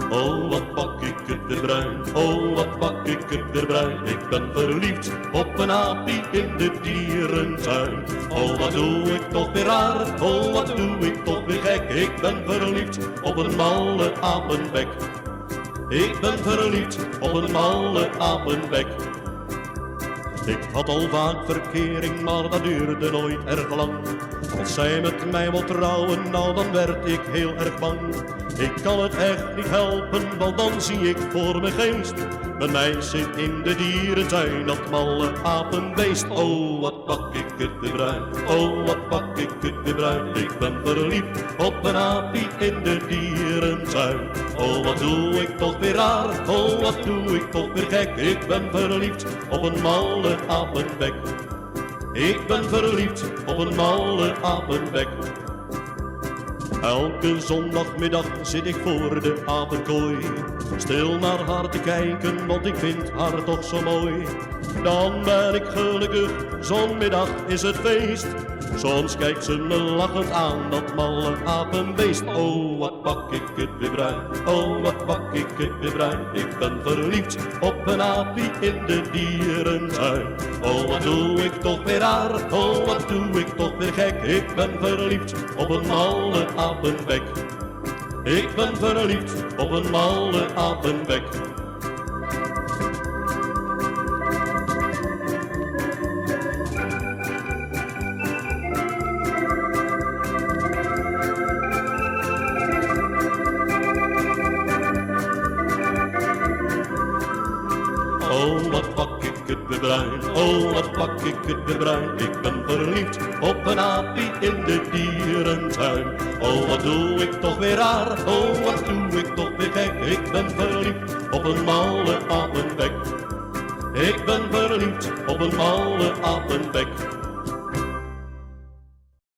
Oh, wat pak ik het weer bruin, oh, wat pak ik het weer bruin. Ik ben verliefd op een aapie in de dierentuin. Oh, wat doe ik toch weer raar, oh, wat doe ik toch weer gek. Ik ben verliefd op een malle apenbek. Ik ben verliefd op een malle apenbek. Ik had al vaak verkering, maar dat duurde nooit erg lang. Als zij met mij wil trouwen, nou dan werd ik heel erg bang. Ik kan het echt niet helpen, want dan zie ik voor mijn geest mijn meisje in de dierentuin, dat malle apenbeest. Oh, wat pak ik het weer bruin, oh, wat pak ik het weer bruin. Ik ben verliefd op een aapie in de dierentuin. Oh, wat doe ik toch weer raar, oh, wat doe ik toch weer gek. Ik ben verliefd op een malle apenbek. Ik ben verliefd op een malle apenbek. Elke zondagmiddag zit ik voor de apenkooi, stil naar haar te kijken, want ik vind haar toch zo mooi. Dan ben ik gelukkig, zo'n middag is het feest. Soms kijkt ze me lachend aan, dat malle apenbeest. Oh, wat pak ik het weer bruin, oh, wat pak ik het weer bruin. Ik ben verliefd op een aapie in de dierentuin. Oh, wat doe ik toch weer raar, oh, wat doe ik toch weer gek. Ik ben verliefd op een malle apenbek. Ik ben verliefd op een malle apenbek. Oh, wat pak ik het weer bruin, oh, wat pak ik het weer bruin. Ik ben verliefd op een aapie in de dierentuin. Oh, wat doe ik toch weer raar, oh, wat doe ik toch weer gek. Ik ben verliefd op een malle apenbek. Ik ben verliefd op een malle apenbek.